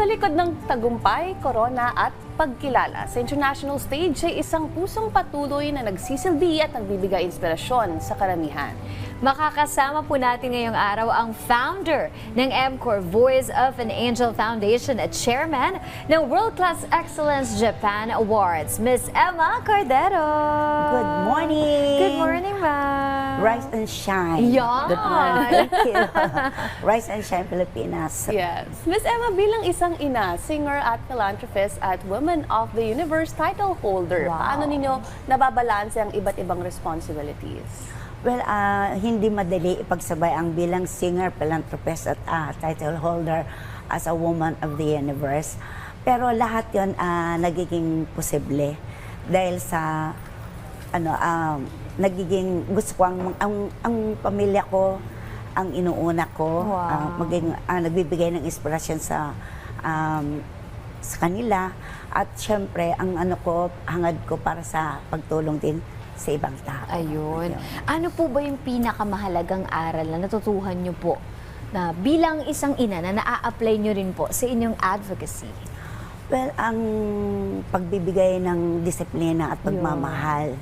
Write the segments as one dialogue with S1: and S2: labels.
S1: likod ng tagumpay, korona at pagkilala sa international stage ay isang pusong patuloy na nagsisilbi at nagbibigay inspirasyon sa karamihan.
S2: Makakasama po natin ngayong araw ang founder ng MCOR Voice of an Angel Foundation at chairman ng World Class Excellence Japan Awards, Miss Emma Cordero.
S3: Good morning!
S2: Good morning, ma'am.
S3: Rise and shine.
S2: Yeah.
S3: Good morning. Thank you. Rise and shine, Pilipinas.
S1: Yes. Miss Emma, bilang isang ina, singer at philanthropist at Women of the Universe title holder,
S2: Wow.
S1: paano ninyo nababalanse ang iba't ibang responsibilities?
S3: Well, hindi madali ipagsabay ang bilang singer, philanthropist at title holder as a woman of the universe. Pero lahat yon nagiging posible dahil sa nagiging gusto ko ang pamilya ko ang inuuna ko.
S2: Wow.
S3: Nagbibigay ng inspirasyon sa kanila at syempre ang hangad ko para sa pagtulong din sa ibang tao.
S2: Ayun. Ano po ba yung pinakamahalagang aral na natutuhan nyo po na bilang isang ina na naa-apply nyo rin po sa inyong advocacy?
S3: Well, ang pagbibigay ng disiplina at pagmamahal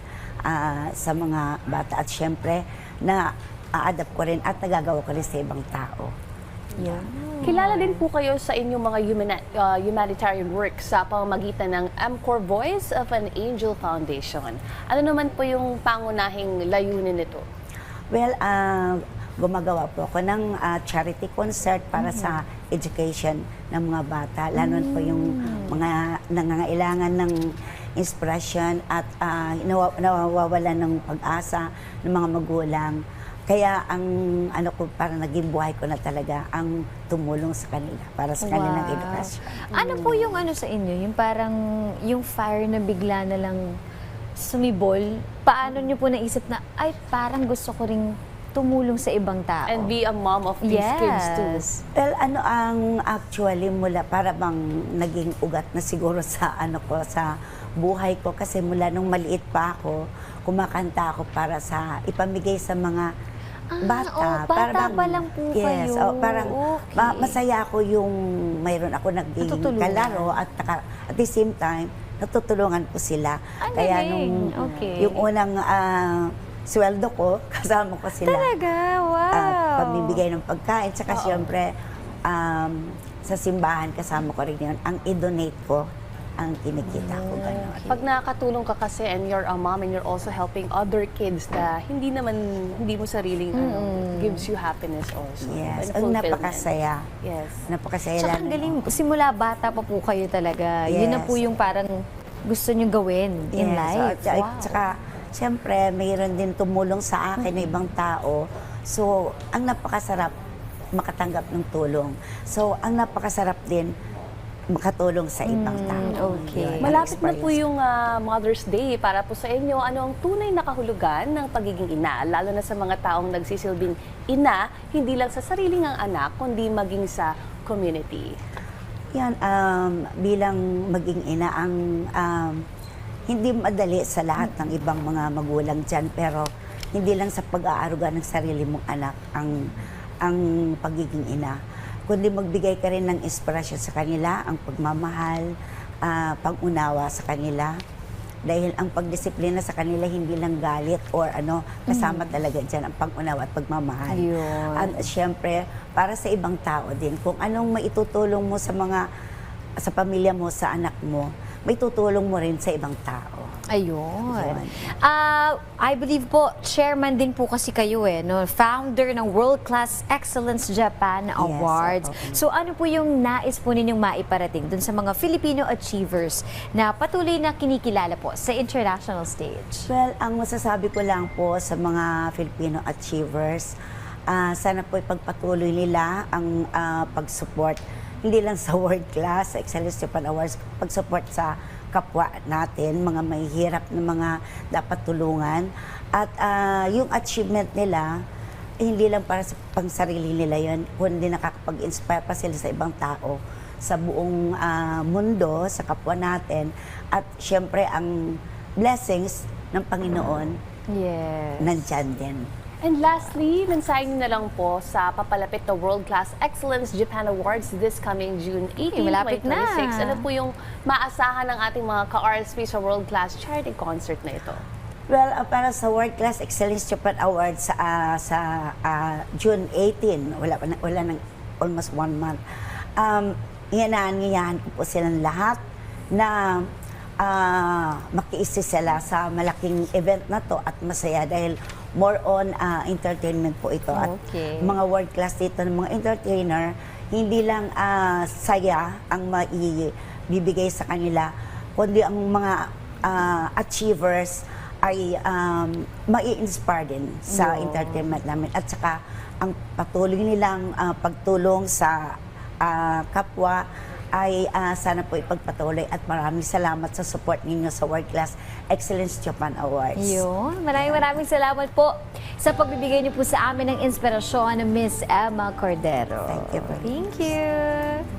S3: sa mga bata at syempre na a-adapt ko rin at nagagawa ko rin sa ibang tao.
S2: Yeah.
S1: Kilala din po kayo sa inyong mga humanitarian work sa pamamagitan ng MCOR Voice of an Angel Foundation. Ano naman po yung pangunahing layunin nito?
S3: Well, gumagawa po ako ng charity concert para sa education ng mga bata, lalo po yung mga nangangailangan ng inspirasyon at nawawalan ng pag-asa ng mga magulang. Kaya ang parang naging buhay ko na talaga ang tumulong sa kanila para sa kanilang edukasyon.
S2: Ano po yung sa inyo? Yung parang yung fire na bigla na lang sumibol. Paano nyo po naisip na ay parang gusto ko ring tumulong sa ibang tao?
S1: And be a mom of these kids too.
S3: Well, ang actually mula para bang naging ugat na siguro sa sa buhay ko kasi mula nung maliit pa ako, kumakanta ako para sa ipamigay sa mga bata.
S2: Bata pa lang po
S3: yes,
S2: kayo.
S3: Parang
S2: Okay.
S3: masaya ako yung mayroon ako naging
S2: Natutulungan.
S3: kalaro at at the same time, natutulungan ko sila.
S2: Ang
S3: Kaya
S2: galing. Okay.
S3: yung unang sweldo ko, kasama ko sila.
S2: Talaga? Wow.
S3: Pamibigay ng pagkain. Tsaka siyempre, sa simbahan, kasama ko rin yun. Ang i-donate ko, ang kinikita ko. Gano'n.
S1: Pag nakatulong ka kasi and you're a mom and you're also helping other kids na hindi mo sariling gives you happiness also.
S3: Yes,
S1: and
S3: ang
S1: fulfillment.
S3: napakasaya.
S1: Yes.
S3: Napakasaya
S2: Tsaka
S3: lang.
S2: ang galing, simula bata pa po kayo talaga. Yun na
S3: Yes.
S2: po yung parang gusto nyo gawin in life.
S3: At
S2: Wow.
S3: Tsaka, siyempre, mayroon din tumulong sa akin na ibang tao. So, ang napakasarap makatanggap ng tulong. So, ang napakasarap din makatulong sa ibang tao.
S2: okay.
S3: Yun, ang
S1: Malapit na po
S3: experience.
S1: yung Mother's Day para po sa inyo. Ano ang tunay na kahulugan ng pagiging ina? Lalo na sa mga taong nagsisilbing ina, hindi lang sa sariling ang anak, kundi maging sa community.
S3: Yan, bilang maging ina, hindi madali sa lahat ng ibang mga magulang dyan, pero hindi lang sa pag-aaruga ng sarili mong anak ang pagiging ina, kundi magbigay ka rin ng inspirasyon sa kanila, ang pagmamahal, pag-unawa sa kanila. Dahil ang pagdisiplina sa kanila hindi lang galit or kasama talaga dyan ang pag-unawa at pagmamahal.
S2: Yun.
S3: At syempre, para sa ibang tao din, kung anong maitutulong mo sa pamilya mo, sa anak mo, may tutulong mo rin sa ibang tao.
S2: Ayun. I believe po, chairman din po kasi kayo founder ng World Class Excellence Japan Awards.
S3: opo.
S2: So ano po yung nais po ninyong maiparating dun sa mga Filipino achievers na patuloy na kinikilala po sa international stage?
S3: Well, ang masasabi ko lang po sa mga Filipino achievers, sana po ipagpatuloy nila ang pag-support, hindi lang sa World Class Excellence Japan Awards, pag-support sa kapwa natin, mga mahihirap na mga dapat tulungan. At yung achievement nila, hindi lang para sa pangsarili nila yun, kundi nakakapag-inspire pa sila sa ibang tao, sa buong mundo, sa kapwa natin. At syempre, ang blessings ng Panginoon,
S2: Yes.
S3: nandyan din.
S1: And lastly, mensahe niyo na lang po sa papalapit na World Class Excellence Japan Awards this coming June 18,
S2: malapit na.
S1: 2026. Ano po yung maasahan ng ating mga ka-RSP sa World Class Charity Concert na ito?
S3: Well, para sa World Class Excellence Japan Awards sa June 18, wala nang almost 1 month. Iyanaan ko po silang lahat na makiisi sila sa malaking event na to at masaya dahil more on entertainment po ito. At
S2: Okay.
S3: mga world class dito ng mga entertainer, hindi lang saya ang maibibigay sa kanila, kundi ang mga achievers ay mai-inspire din sa entertainment namin. At saka ang patuloy nilang pagtulong sa kapwa ay sana po ipagpatuloy at maraming salamat sa support ninyo sa World Class Excellence Japan Awards.
S2: Yun. Maraming salamat po sa pagbibigay niyo po sa amin ng inspirasyon, Miss Emma Cordero.
S3: Thank you.
S2: Thank you.